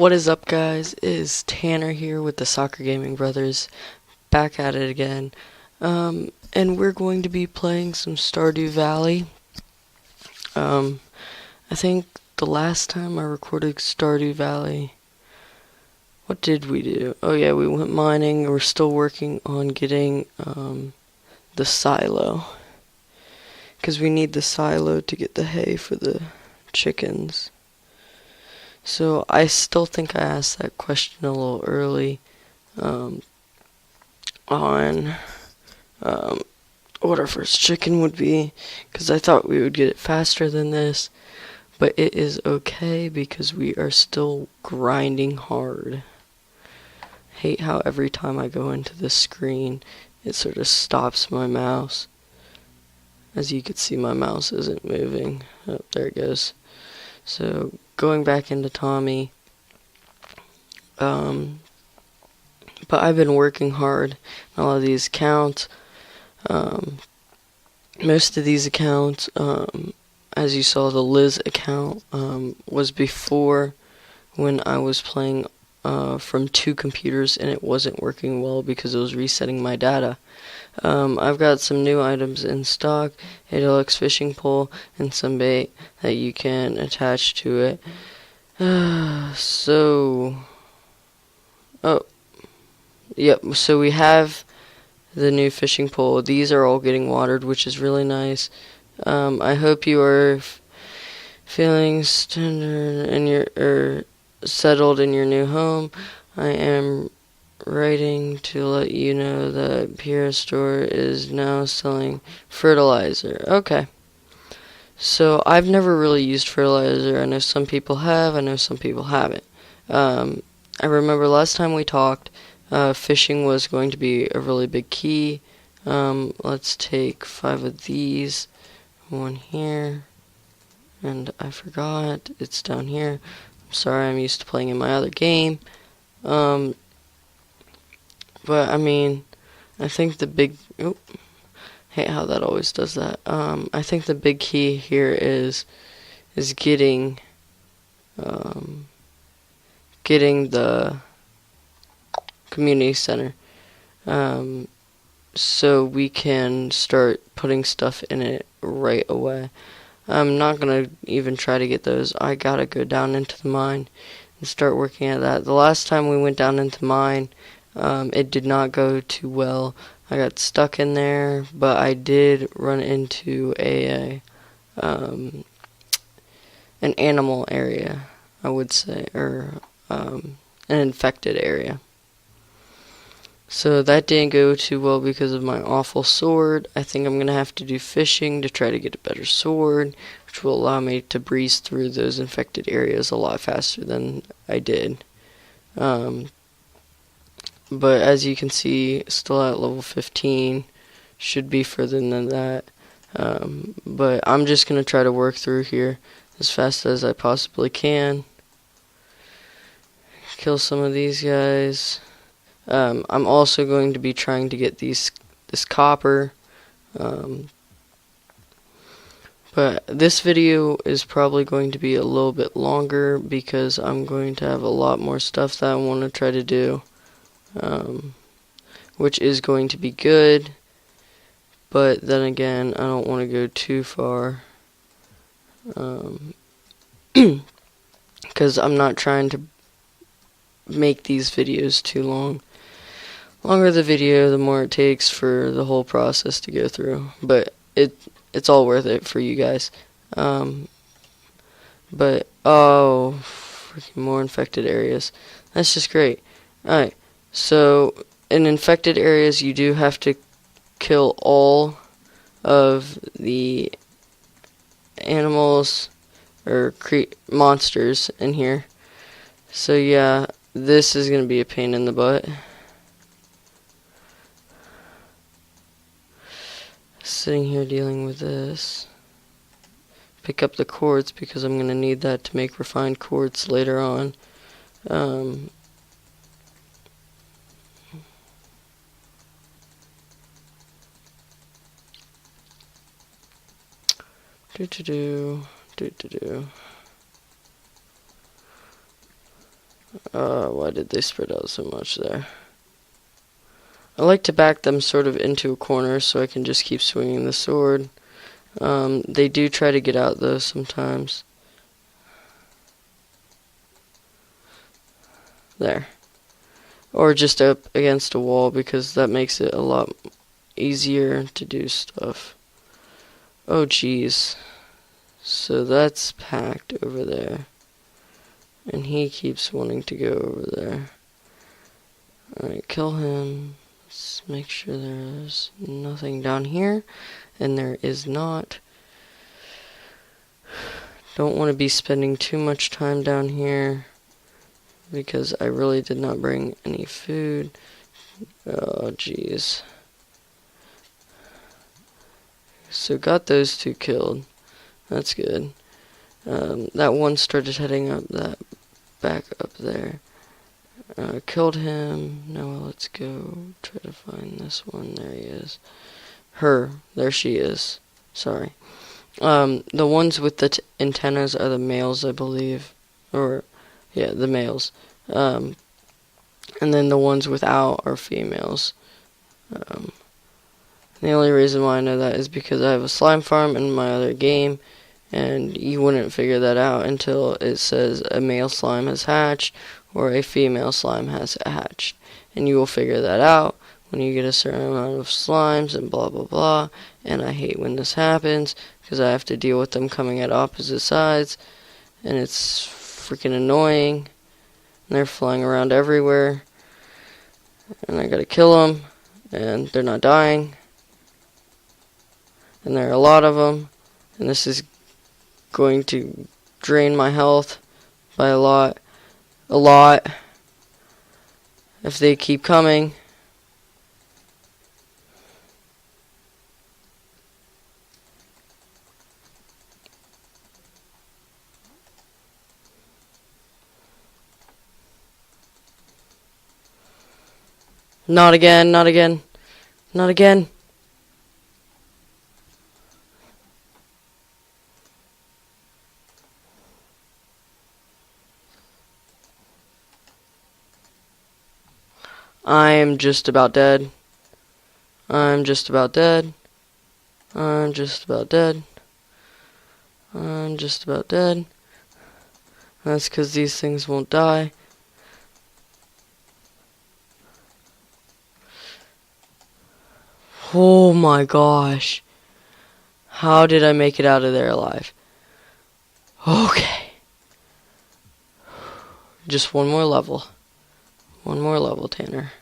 What is up, guys? It is Tanner here with the Soccer Gaming Brothers, back at it again. And we're going to be playing some Stardew Valley. I think the last time I recorded Stardew Valley, what did we do? Oh yeah, we went mining. We're still working on getting the silo, because we need the silo to get the hay for the chickens. So I still think I asked that question a little early on what our first chicken would be, because I thought we would get it faster than this, but it is okay because we are still grinding hard. Hate how every time I go into this screen it sort of stops my mouse. As you can see, my mouse isn't moving. Oh, there it goes. So going back into Tommy, but I've been working hard on all of these accounts. Most of these accounts, as you saw, the Liz account was before, when I was playing from 2 computers and it wasn't working well because it was resetting my data. I've got some new items in stock: a deluxe fishing pole and some bait that you can attach to it. So we have the new fishing pole. These are all getting watered, which is really nice. I hope you are feeling settled in your new home. I am writing to let you know that Pierre's store is now selling fertilizer. Okay. So I've never really used fertilizer. I know some people have. I know some people haven't. I remember last time we talked, fishing was going to be a really big key. Let's take 5 of these. 1 here. And I forgot. It's down here. I'm sorry, I'm used to playing in my other game. But I mean, I think the big... Oh, hate how that always does that. I think the big key here is getting the community center, so we can start putting stuff in it right away. I'm not gonna even try to get those. I gotta go down into the mine and start working at that. The last time we went down into mine, it did not go too well. I got stuck in there, but I did run into an animal area, I would say, or an infected area. So that didn't go too well because of my awful sword. I think I'm going to have to do fishing to try to get a better sword, which will allow me to breeze through those infected areas a lot faster than I did. But as you can see, still at level 15, should be further than that. But I'm just going to try to work through here as fast as I possibly can. Kill some of these guys. I'm also going to be trying to get this copper. But this video is probably going to be a little bit longer because I'm going to have a lot more stuff that I want to try to do, which is going to be good. But then again, I don't want to go too far, because I'm not trying to make these videos too long. Longer the video, the more it takes for the whole process to go through. But it's all worth it for you guys. But oh, freaking more infected areas. That's just great. Alright, so in infected areas, you do have to kill all of the animals or monsters in here. So yeah, this is going to be a pain in the butt. Sitting here dealing with this. Pick up the quartz because I'm going to need that to make refined quartz later on. Why did they spread out so much there? I like to back them sort of into a corner so I can just keep swinging the sword. They do try to get out though sometimes. There. Or just up against a wall because that makes it a lot easier to do stuff. Oh jeez. So that's packed over there. And he keeps wanting to go over there. Alright, kill him. Let's make sure there's nothing down here. And there is not. Don't want to be spending too much time down here because I really did not bring any food. Oh jeez. So got those two killed. That's good. That one started heading up that back up there. Killed him. Now let's go try to find this one. There he is. Her. There she is. Sorry. The ones with the antennas are the males, I believe. Or, yeah, the males. And then the ones without are females. The only reason why I know that is because I have a slime farm in my other game, and you wouldn't figure that out until it says a male slime has hatched or a female slime has hatched. And you will figure that out when you get a certain amount of slimes and blah blah blah. And I hate when this happens because I have to deal with them coming at opposite sides, and it's freaking annoying. And they're flying around everywhere, and I gotta kill them, and they're not dying. And there are a lot of them, and this is going to drain my health by a lot, if they keep coming. Not again, not again, not again. I am just about dead. I'm just about dead. I'm just about dead. I'm just about dead. That's because these things won't die. Oh my gosh. How did I make it out of there alive? Okay. Just one more level. One more level, Tanner.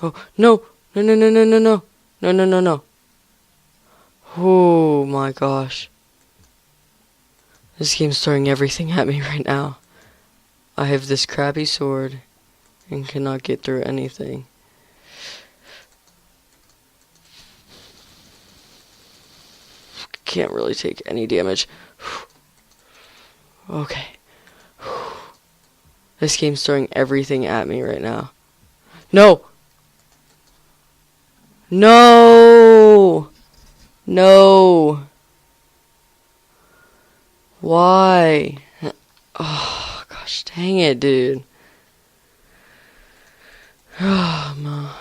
Oh, no! No, no, no, no, no, no. No, no, no, no. Oh my gosh. This game's throwing everything at me right now. I have this crappy sword and cannot get through anything. Can't really take any damage. Okay. This game's throwing everything at me right now. No! No! No! Why? Oh, gosh dang it, dude. Oh, my.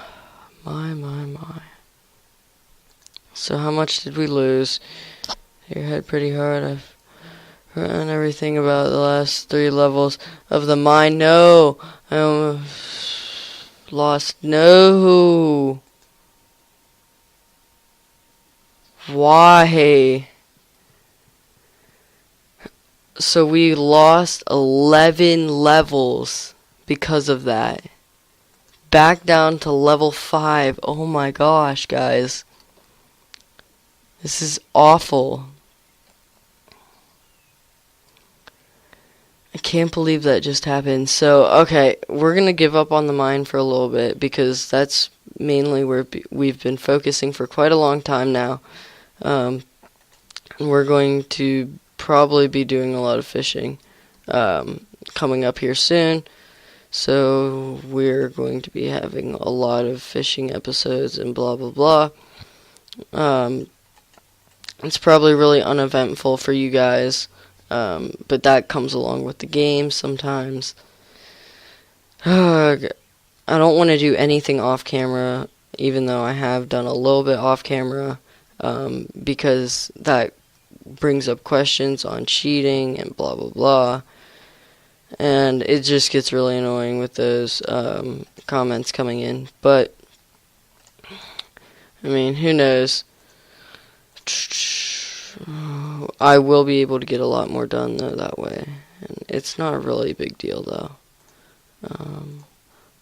So how much did we lose? Hit your head pretty hard. I've forgotten everything about the last 3 levels of the mine. No! I almost lost. No! Why? So we lost 11 levels because of that. Back down to level 5. Oh my gosh, guys. This is awful. I can't believe that just happened. So, okay, we're going to give up on the mine for a little bit because that's mainly where we've been focusing for quite a long time now. We're going to probably be doing a lot of fishing coming up here soon. So we're going to be having a lot of fishing episodes and blah blah blah. It's probably really uneventful for you guys. But that comes along with the game sometimes. I don't want to do anything off camera, even though I have done a little bit off camera, because that brings up questions on cheating and blah blah blah, and it just gets really annoying with those comments coming in. But I mean, who knows? I will be able to get a lot more done though that way, and it's not a really big deal though.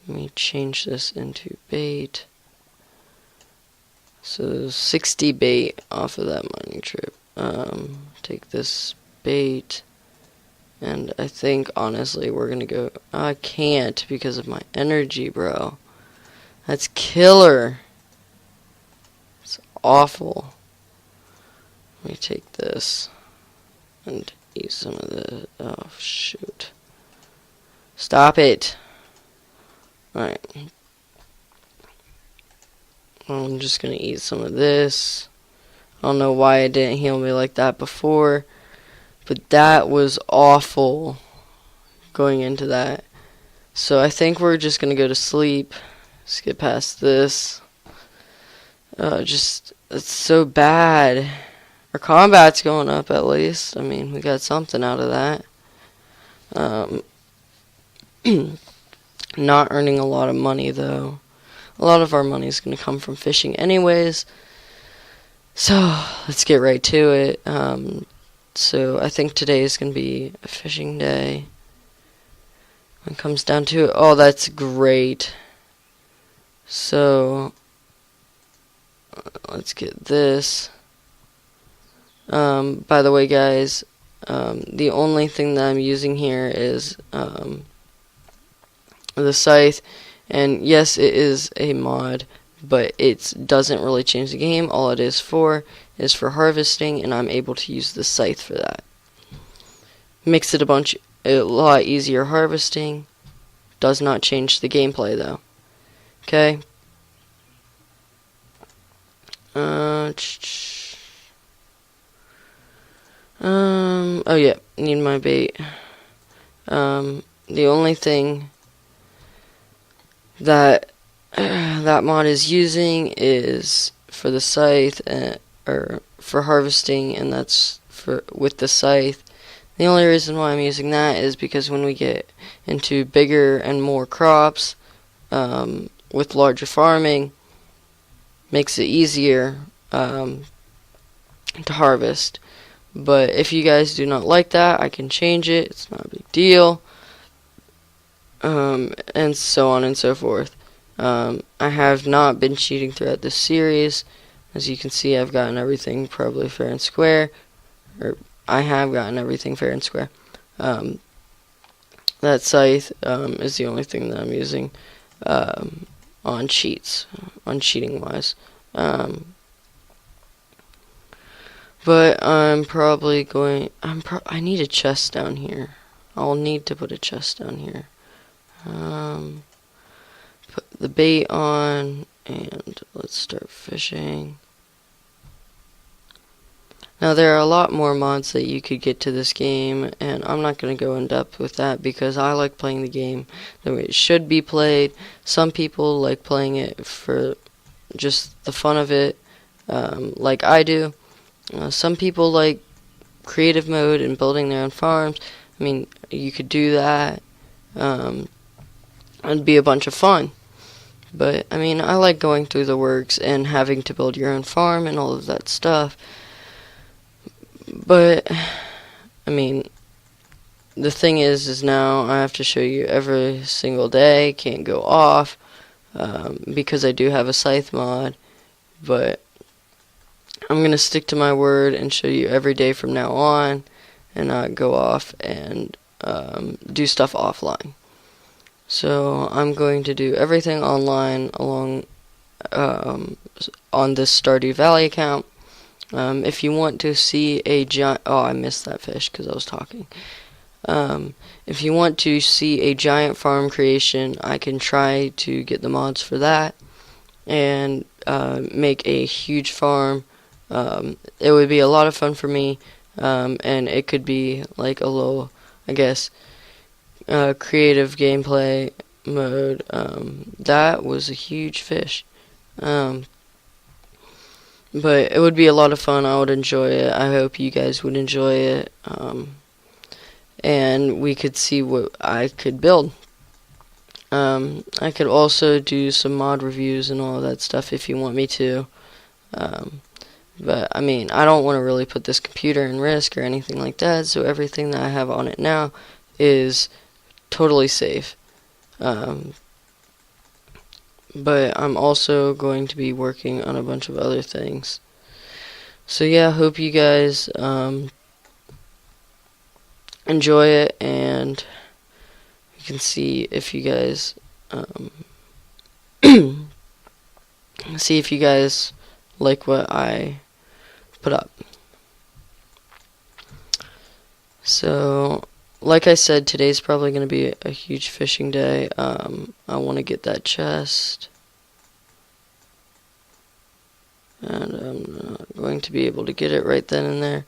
Let me change this into bait. So 60 bait off of that mining trip. Take this bait, and I think honestly we're gonna go. I can't because of my energy, bro. That's killer. It's awful. Let me take this and eat some of the. Oh shoot! Stop it. Alright. I'm just gonna eat some of this. I don't know why it didn't heal me like that before, but that was awful going into that. So I think we're just gonna go to sleep. Let's get past this. It's so bad. Our combat's going up at least. I mean, we got something out of that. Not earning a lot of money though. A lot of our money is going to come from fishing anyways. So let's get right to it. So I think today is going to be a fishing day. When it comes down to it, oh, that's great. So let's get this. By the way, guys, the only thing that I'm using here is the scythe, and yes, it is a mod, but it doesn't really change the game. All it is for harvesting, and I'm able to use the scythe for that. Makes it a lot easier harvesting. Does not change the gameplay though. Okay. Oh yeah, need my bait. The only thing that that mod is using is for the scythe, or for harvesting, and that's with the scythe. The only reason why I'm using that is because when we get into bigger and more crops, with larger farming, makes it easier to harvest. But if you guys do not like that, I can change it. It's not a big deal. And so on and so forth. I have not been cheating throughout this series. As you can see, I've gotten everything probably fair and square. Or I have gotten everything fair and square. That scythe is the only thing that I'm using on cheating wise. But I'm probably going. I need a chest down here. I'll need to put a chest down here. Put the bait on, and let's start fishing. Now there are a lot more mods that you could get to this game, and I'm not going to go in depth with that because I like playing the game the way it should be played. Some people like playing it for just the fun of it, like I do. Some people like creative mode and building their own farms. I mean, you could do that. It'd be a bunch of fun. But, I mean, I like going through the works and having to build your own farm and all of that stuff. But, I mean, the thing is now I have to show you every single day. Can't go off, because I do have a scythe mod. But I'm going to stick to my word and show you every day from now on, and not go off and do stuff offline. So I'm going to do everything online on this Stardew Valley account. If you want to see a giant... Oh, I missed that fish because I was talking. If you want to see a giant farm creation, I can try to get the mods for that and make a huge farm. It would be a lot of fun for me. and it could be like a little, I guess, creative gameplay mode. That was a huge fish. Um, but it would be a lot of fun. I would enjoy it. I hope you guys would enjoy it. And we could see what I could build. I could also do some mod reviews and all of that stuff if you want me to. But I mean, I don't want to really put this computer in risk or anything like that, so everything that I have on it now is totally safe. But I'm also going to be working on a bunch of other things. So yeah, hope you guys enjoy it, and you can see if you guys see if you guys like what I put up. So, like I said, today's probably going to be a huge fishing day. I want to get that chest, and I'm not going to be able to get it right then and there.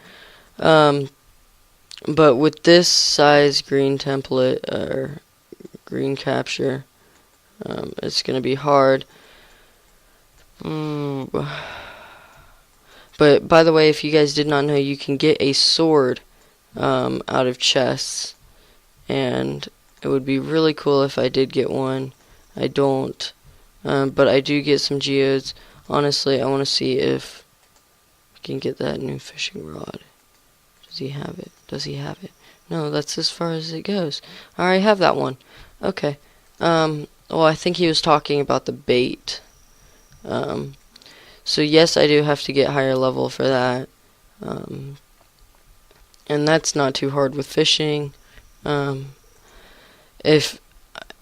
But with this size green template, or green capture, it's going to be hard. But by the way, if you guys did not know, you can get a sword out of chests, and it would be really cool if I did get one. I don't, but I do get some geodes. Honestly, I want to see if I can get that new fishing rod. Does he have it? Does he have it? No, that's as far as it goes. I already have that one. Okay. Well, I think he was talking about the bait. So yes, I do have to get higher level for that. And that's not too hard with fishing. If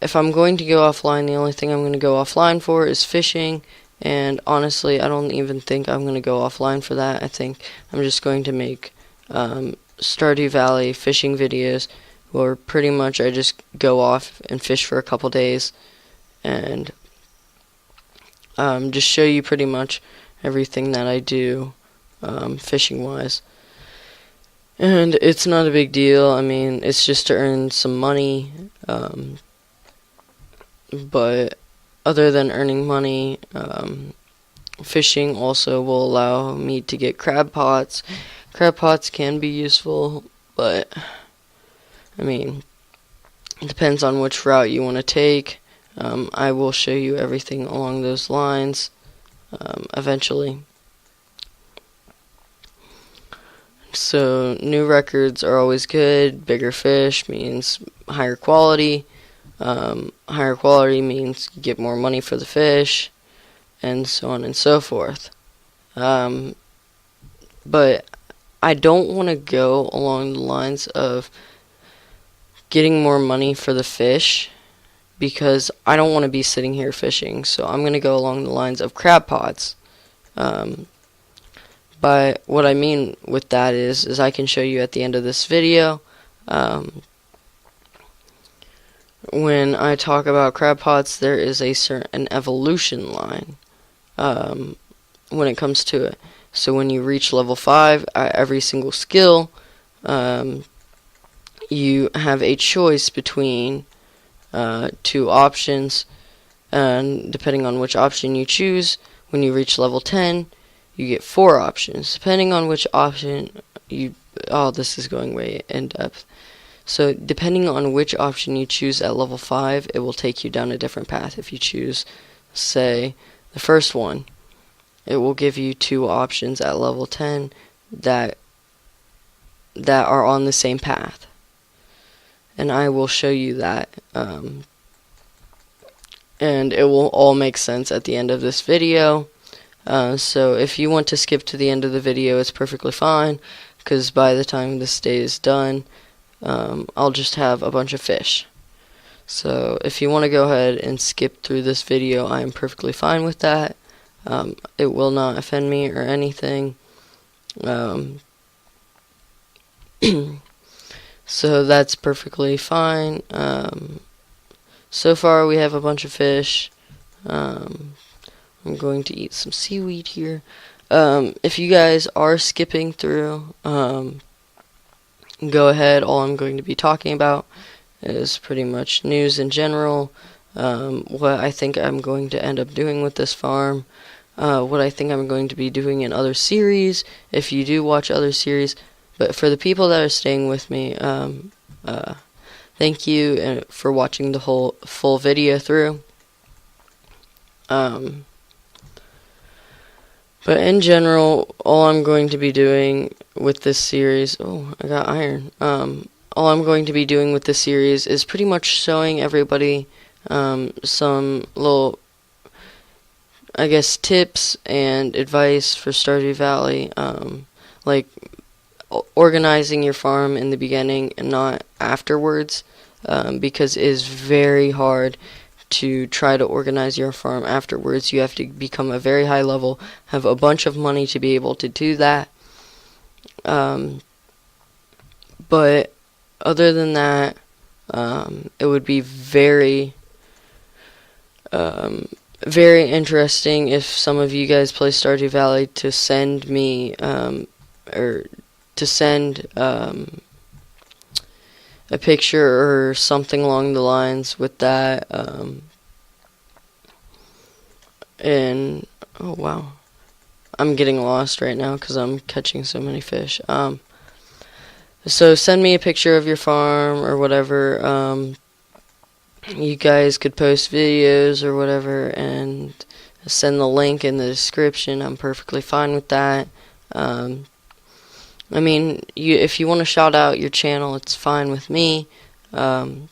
I'm going to go offline, the only thing I'm going to go offline for is fishing. And honestly, I don't even think I'm going to go offline for that. I think I'm just going to make Stardew Valley fishing videos where pretty much I just go off and fish for a couple days and just show you pretty much everything that I do fishing wise. And it's not a big deal. I mean, it's just to earn some money. But other than earning money, fishing also will allow me to get crab pots. Crab pots can be useful, but I mean, it depends on which route you want to take. I will show you everything along those lines eventually. So new records are always good. Bigger fish means higher quality. Higher quality means you get more money for the fish, and so on and so forth. But I don't want to go along the lines of getting more money for the fish, because I don't want to be sitting here fishing. So I'm going to go along the lines of crab pots. But what I mean with that is I can show you at the end of this video. When I talk about crab pots, there is an evolution line when it comes to it. So when you reach level 5, every single skill, you have a choice between 2 options, and depending on which option you choose, when you reach level 10, you get 4 options. Depending on which option this is going way in depth. So depending on which option you choose at level 5, it will take you down a different path. If you choose, say, the first one, it will give you 2 options at level 10 that are on the same path. And I will show you that. And it will all make sense at the end of this video. So if you want to skip to the end of the video, it's perfectly fine, because by the time this day is done, I'll just have a bunch of fish. So if you want to go ahead and skip through this video, I am perfectly fine with that. It will not offend me or anything. So that's perfectly fine. So far we have a bunch of fish. I'm going to eat some seaweed here. If you guys are skipping through, go ahead. All I'm going to be talking about is pretty much news in general, what I think I'm going to end up doing with this farm, what I think I'm going to be doing in other series, if you do watch other series. But for the people that are staying with me, thank you for watching the whole full video through. But in general, all I'm going to be doing with this series, oh, I got iron. All I'm going to be doing with this series is pretty much showing everybody some little, I guess, tips and advice for Stardew Valley, like organizing your farm in the beginning and not afterwards, because it is very hard to try to organize your farm afterwards. You have to become a very high level, have a bunch of money to be able to do that. But other than that, it would be very interesting if some of you guys play Stardew Valley to send me or to send a picture or something along the lines with that. And oh wow, I'm getting lost right now because I'm catching so many fish. So send me a picture of your farm or whatever. You guys could post videos or whatever and send the link in the description. I'm perfectly fine with that. I mean, if you want to shout out your channel, it's fine with me. But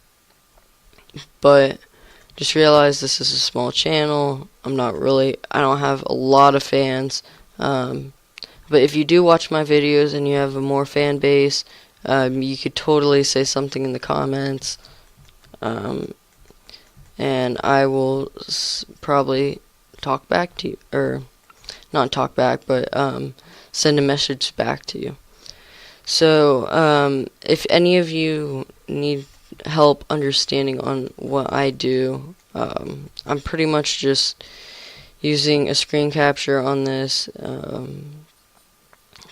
just realize this is a small channel. I don't have a lot of fans. But if you do watch my videos and you have a more fan base, you could totally say something in the comments. And I will probably talk back to you. Or, not talk back, but send a message back to you. So, if any of you need help understanding on what I do, I'm pretty much just using a screen capture on this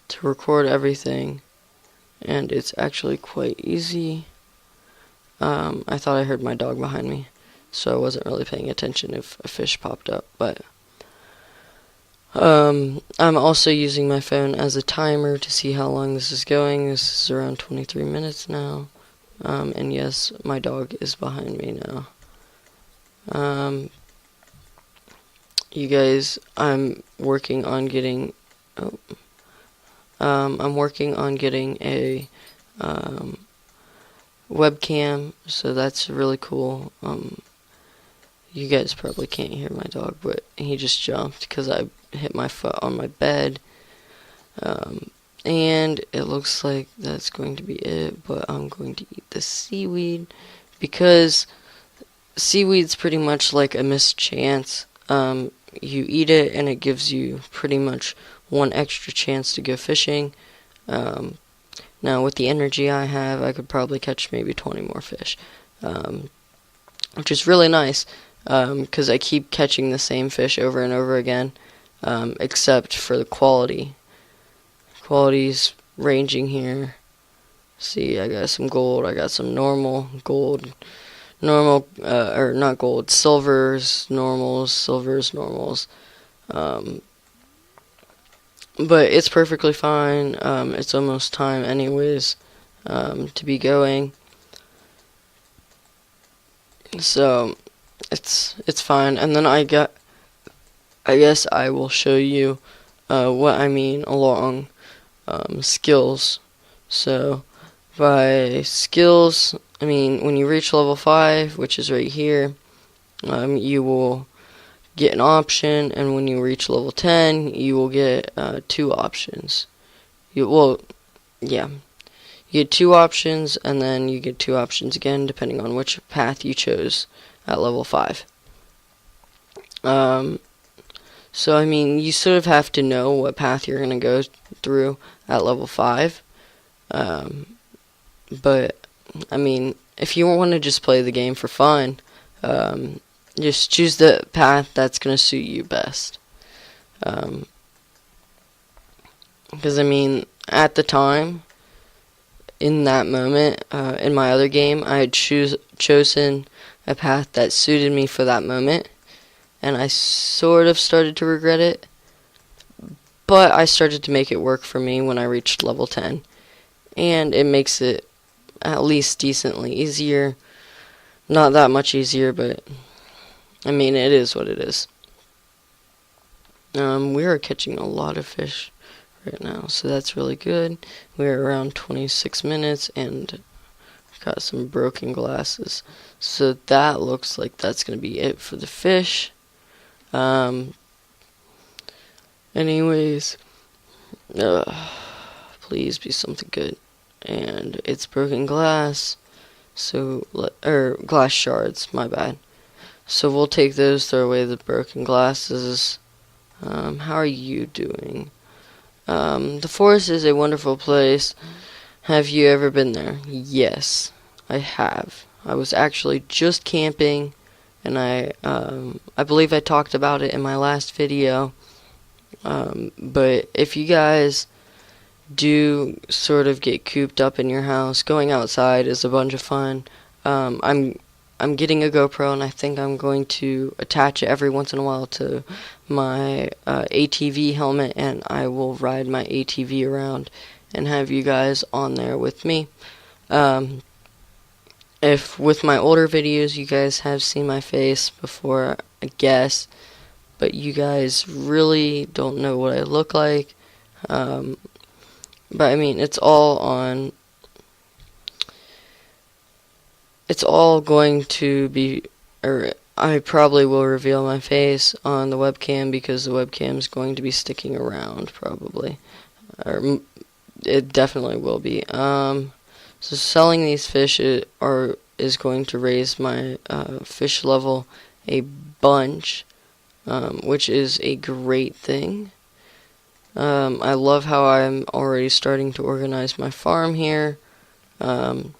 to record everything, and it's actually quite easy. I thought I heard my dog behind me, so I wasn't really paying attention if a fish popped up, but I'm also using my phone as a timer to see how long this is going. This is around 23 minutes now. And yes, my dog is behind me now. You guys, I'm working on getting a webcam, so that's really cool. You guys probably can't hear my dog, but he just jumped because I hit my foot on my bed. And it looks like that's going to be it, but I'm going to eat the seaweed because seaweed's pretty much like a missed chance. You eat it and it gives you pretty much one extra chance to go fishing. Now with the energy I have, I could probably catch maybe 20 more fish, which is really nice. Because I keep catching the same fish over and over again, except for the quality. Quality's ranging here. See, I got some gold, I got some normal, or not gold, silvers, normals. But it's perfectly fine. It's almost time anyways, to be going. So it's fine. And then I guess I will show you what I mean along skills. So by skills, I mean when you reach level 5, which is right here, you will get an option, and when you reach level 10, you will get 2 options. You get 2 options, and then you get 2 options again, depending on which path you chose at level 5. So, I mean, you sort of have to know what path you're going to go through at level 5. But, I mean, if you want to just play the game for fun, just choose the path that's going to suit you best. Because, I mean, at the time, in that moment, in my other game, I had chosen a path that suited me for that moment, and I sort of started to regret it, but I started to make it work for me when I reached level 10, and it makes it at least decently easier. Not that much easier, but I mean, it is what it is. We are catching a lot of fish right now, so that's really good. We're around 26 minutes and got some broken glasses. So that looks like that's going to be it for the fish. Anyways, please be something good. And it's broken glass, so, or glass shards, my bad. So we'll take those, throw away the broken glasses. How are you doing? The forest is a wonderful place. Have you ever been there? Yes, I have. I was actually just camping, and I believe I talked about it in my last video. But if you guys do sort of get cooped up in your house, going outside is a bunch of fun. I'm getting a GoPro, and I think I'm going to attach it every once in a while to my ATV helmet, and I will ride my ATV around and have you guys on there with me. If with my older videos you guys have seen my face before, I guess, but you guys really don't know what I look like. But I mean, it's all going to be, or I probably will reveal my face on the webcam because the webcam is going to be sticking around probably, or it definitely will be. So selling these fish is going to raise my fish level a bunch, which is a great thing. I love how I'm already starting to organize my farm here. One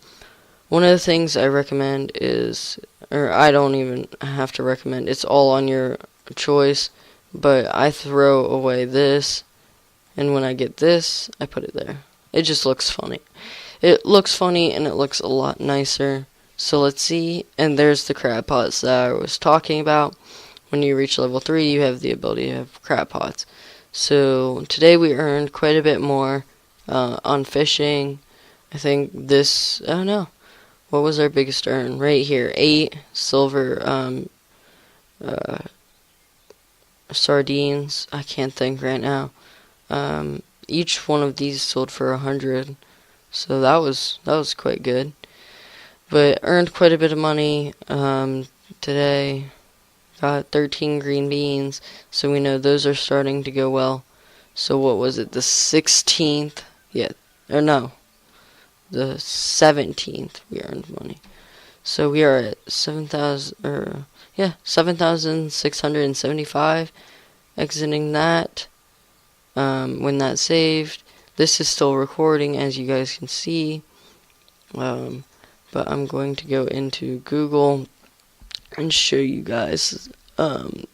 of the things I recommend is, or I don't even have to recommend, it's all on your choice, but I throw away this, and when I get this, I put it there. It just looks funny. It looks funny, and it looks a lot nicer. So let's see, and there's the crab pots that I was talking about. When you reach level 3, you have the ability to have crab pots. So today we earned quite a bit more on fishing. I think this, oh no, what was our biggest earn? Right here, 8 silver sardines. I can't think right now. Each one of these sold for 100, so that was quite good. But earned quite a bit of money today. Got 13 green beans, so we know those are starting to go well. So what was it, the 16th? Yeah, or no, the 17th we earned money. So we are at 7,675. Exiting that. When that's saved, this is still recording, as you guys can see. But I'm going to go into Google and show you guys on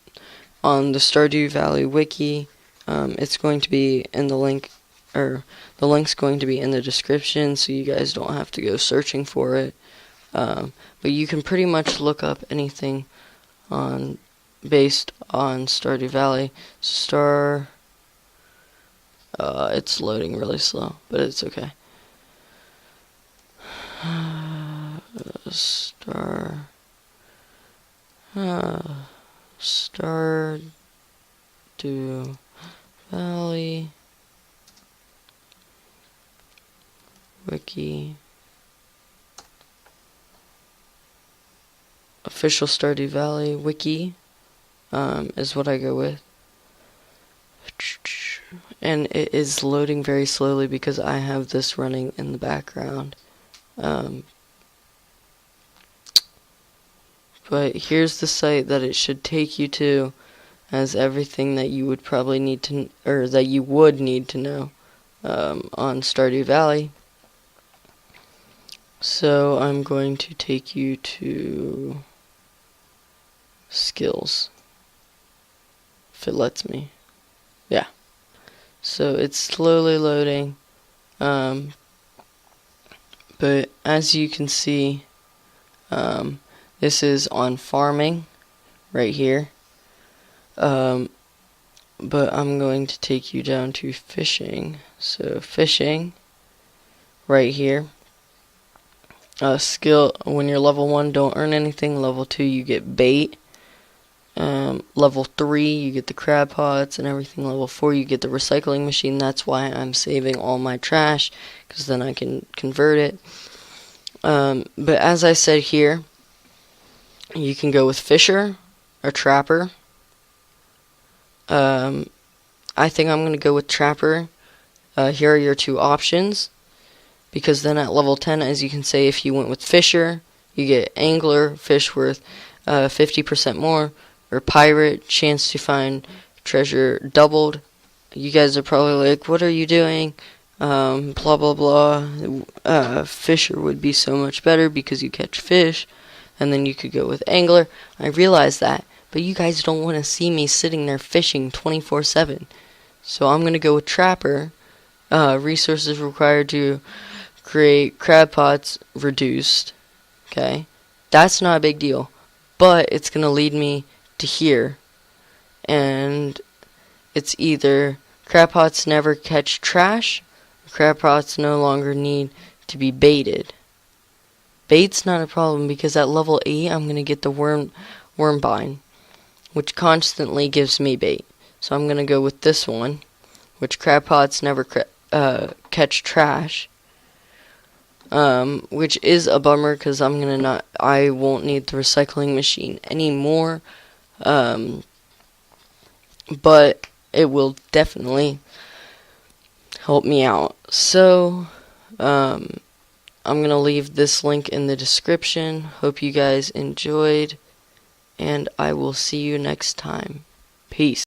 the Stardew Valley wiki. It's going to be in the link, or the link's going to be in the description, so you guys don't have to go searching for it. But you can pretty much look up anything based on Stardew Valley. It's loading really slow, but it's okay. Stardew Valley wiki. Official Stardew Valley wiki is what I go with. And it is loading very slowly because I have this running in the background. But here's the site that it should take you to, as everything that you would probably need to, or that you would need to know on Stardew Valley. So I'm going to take you to skills, if it lets me. Yeah. So it's slowly loading. But as you can see, this is on farming right here. But I'm going to take you down to fishing. So fishing right here. Skill, when you're level 1, don't earn anything. Level 2, you get bait. Level 3, you get the crab pots and everything. Level 4, you get the recycling machine. That's why I'm saving all my trash, because then I can convert it. But as I said here, you can go with fisher or trapper. I think I'm going to go with trapper. Here are your two options, because then at level 10, as you can say, if you went with fisher, you get angler, fish worth 50% more, or pirate, chance to find treasure doubled. You guys are probably like, what are you doing? Blah blah blah. Fisher would be so much better because you catch fish, and then you could go with angler. I realize that, but you guys don't want to see me sitting there fishing 24/7. So I'm going to go with trapper. Resources required to create crab pots reduced. Okay, that's not a big deal, but it's going to lead me to here, and it's either crab pots never catch trash, or crab pots no longer need to be baited. Bait's not a problem because at level 8 I'm going to get the worm bind, which constantly gives me bait. So I'm going to go with this one, which crab pots never catch trash, which is a bummer because I won't need the recycling machine anymore, but it will definitely help me out. So I'm going to leave this link in the description. Hope you guys enjoyed, and I will see you next time. Peace.